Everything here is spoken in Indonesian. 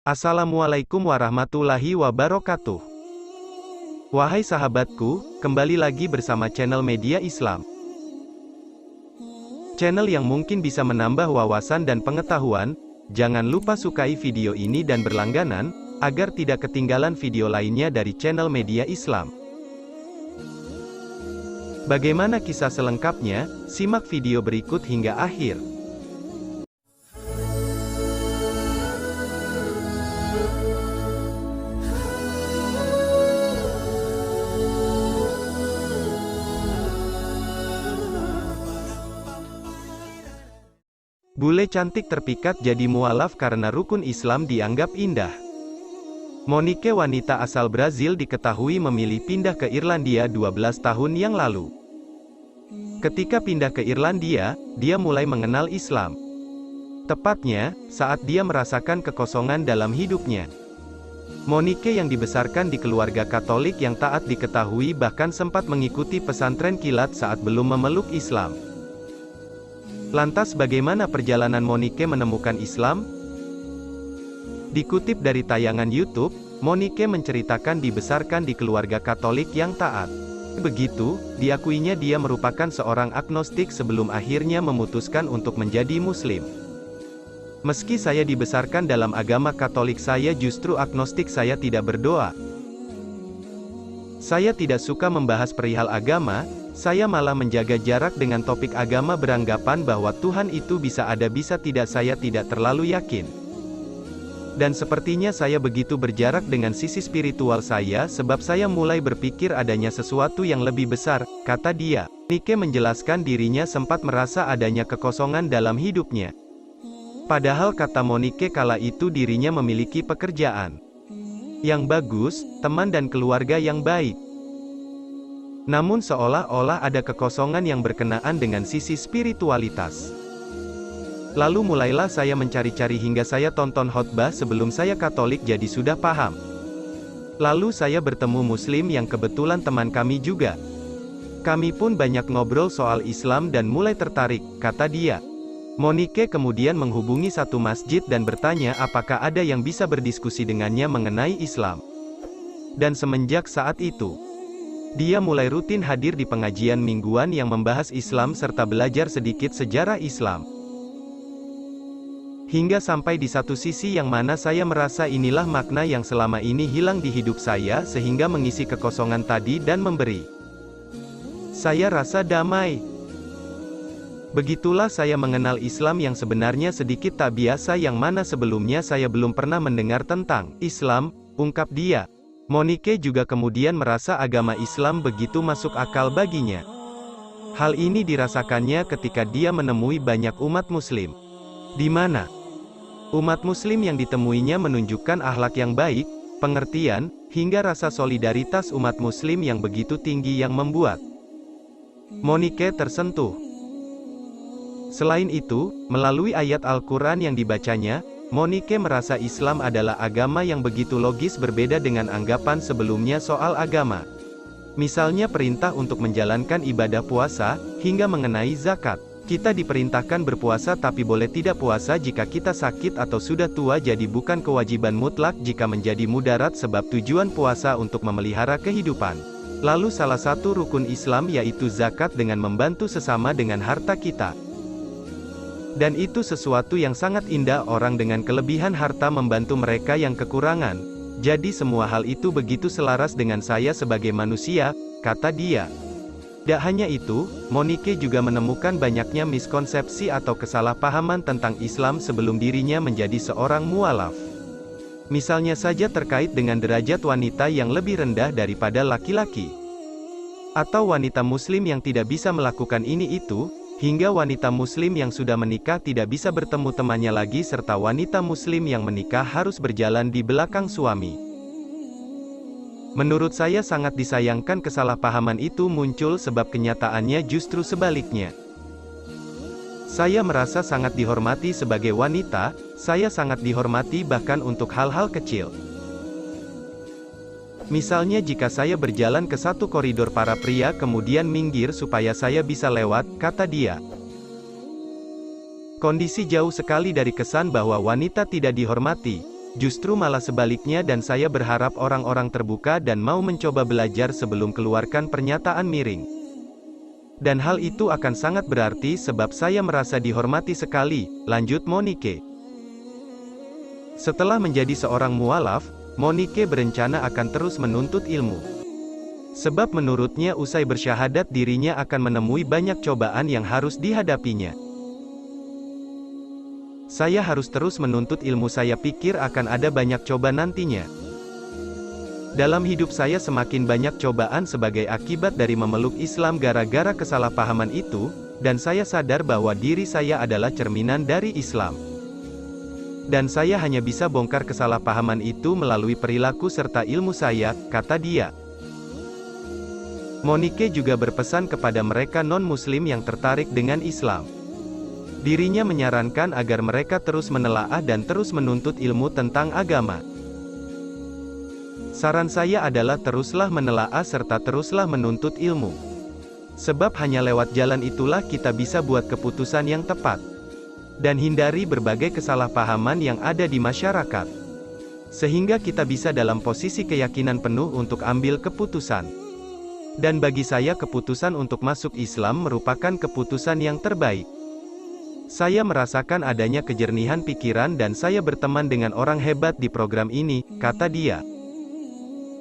Assalamualaikum warahmatullahi wabarakatuh. Wahai sahabatku, kembali lagi bersama channel Media Islam. Channel yang mungkin bisa menambah wawasan dan pengetahuan. Jangan lupa sukai video ini dan berlangganan, agar tidak ketinggalan video lainnya dari channel Media Islam. Bagaimana kisah selengkapnya? Simak video berikut hingga akhir. Bule cantik terpikat jadi mualaf karena rukun Islam dianggap indah. Monique, wanita asal Brazil, diketahui memilih pindah ke Irlandia 12 tahun yang lalu. Ketika pindah ke Irlandia, dia mulai mengenal Islam. Tepatnya, saat dia merasakan kekosongan dalam hidupnya. Monique yang dibesarkan di keluarga Katolik yang taat diketahui bahkan sempat mengikuti pesantren kilat saat belum memeluk Islam. Lantas bagaimana perjalanan Monique menemukan Islam? Dikutip dari tayangan YouTube, Monique menceritakan dibesarkan di keluarga Katolik yang taat. Begitu, diakuinya dia merupakan seorang agnostik sebelum akhirnya memutuskan untuk menjadi Muslim. Meski saya dibesarkan dalam agama Katolik, saya justru agnostik, saya tidak berdoa. Saya tidak suka membahas perihal agama, saya malah menjaga jarak dengan topik agama, beranggapan bahwa Tuhan itu bisa ada bisa tidak, saya tidak terlalu yakin. Dan sepertinya saya begitu berjarak dengan sisi spiritual saya sebab saya mulai berpikir adanya sesuatu yang lebih besar, kata dia. Monique menjelaskan dirinya sempat merasa adanya kekosongan dalam hidupnya. Padahal kata Monique kala itu dirinya memiliki pekerjaan yang bagus, teman dan keluarga yang baik. Namun seolah-olah ada kekosongan yang berkenaan dengan sisi spiritualitas. Lalu mulailah saya mencari-cari hingga saya tonton khotbah sebelum saya Katolik, jadi sudah paham. Lalu saya bertemu Muslim yang kebetulan teman kami juga. Kami pun banyak ngobrol soal Islam dan mulai tertarik, kata dia. Monique kemudian menghubungi satu masjid dan bertanya apakah ada yang bisa berdiskusi dengannya mengenai Islam. Dan semenjak saat itu, dia mulai rutin hadir di pengajian mingguan yang membahas Islam serta belajar sedikit sejarah Islam. Hingga sampai di satu sisi yang mana saya merasa inilah makna yang selama ini hilang di hidup saya sehingga mengisi kekosongan tadi dan memberi saya rasa damai. Begitulah saya mengenal Islam yang sebenarnya sedikit tak biasa yang mana sebelumnya saya belum pernah mendengar tentang Islam, ungkap dia. Monique juga kemudian merasa agama Islam begitu masuk akal baginya. Hal ini dirasakannya ketika dia menemui banyak umat Muslim, di mana umat Muslim yang ditemuinya menunjukkan akhlak yang baik, pengertian, hingga rasa solidaritas umat Muslim yang begitu tinggi yang membuat Monique tersentuh. Selain itu, melalui ayat Al-Quran yang dibacanya, Monique merasa Islam adalah agama yang begitu logis berbeda dengan anggapan sebelumnya soal agama. Misalnya perintah untuk menjalankan ibadah puasa, hingga mengenai zakat. Kita diperintahkan berpuasa tapi boleh tidak puasa jika kita sakit atau sudah tua, jadi bukan kewajiban mutlak jika menjadi mudarat sebab tujuan puasa untuk memelihara kehidupan. Lalu salah satu rukun Islam yaitu zakat dengan membantu sesama dengan harta kita. Dan itu sesuatu yang sangat indah, orang dengan kelebihan harta membantu mereka yang kekurangan. Jadi semua hal itu begitu selaras dengan saya sebagai manusia, kata dia. Tidak hanya itu, Monique juga menemukan banyaknya miskonsepsi atau kesalahpahaman tentang Islam sebelum dirinya menjadi seorang mualaf. Misalnya saja terkait dengan derajat wanita yang lebih rendah daripada laki-laki. Atau wanita Muslim yang tidak bisa melakukan ini itu, hingga wanita Muslim yang sudah menikah tidak bisa bertemu temannya lagi serta wanita Muslim yang menikah harus berjalan di belakang suami. Menurut saya sangat disayangkan kesalahpahaman itu muncul sebab kenyataannya justru sebaliknya. Saya merasa sangat dihormati sebagai wanita, saya sangat dihormati bahkan untuk hal-hal kecil. Misalnya jika saya berjalan ke satu koridor para pria kemudian minggir supaya saya bisa lewat, kata dia. Kondisi jauh sekali dari kesan bahwa wanita tidak dihormati. Justru malah sebaliknya dan saya berharap orang-orang terbuka dan mau mencoba belajar sebelum keluarkan pernyataan miring. Dan hal itu akan sangat berarti sebab saya merasa dihormati sekali, lanjut Monique. Setelah menjadi seorang mualaf, Monique berencana akan terus menuntut ilmu. Sebab menurutnya usai bersyahadat dirinya akan menemui banyak cobaan yang harus dihadapinya. Saya harus terus menuntut ilmu, saya pikir akan ada banyak coba nantinya. Dalam hidup saya semakin banyak cobaan sebagai akibat dari memeluk Islam gara-gara kesalahpahaman itu, dan saya sadar bahwa diri saya adalah cerminan dari Islam. Dan saya hanya bisa bongkar kesalahpahaman itu melalui perilaku serta ilmu saya, kata dia. Monique juga berpesan kepada mereka non-muslim yang tertarik dengan Islam. Dirinya menyarankan agar mereka terus menelaah dan terus menuntut ilmu tentang agama. Saran saya adalah teruslah menelaah serta teruslah menuntut ilmu. Sebab hanya lewat jalan itulah kita bisa buat keputusan yang tepat. Dan hindari berbagai kesalahpahaman yang ada di masyarakat. Sehingga kita bisa dalam posisi keyakinan penuh untuk ambil keputusan. Dan bagi saya keputusan untuk masuk Islam merupakan keputusan yang terbaik. Saya merasakan adanya kejernihan pikiran dan saya berteman dengan orang hebat di program ini, kata dia.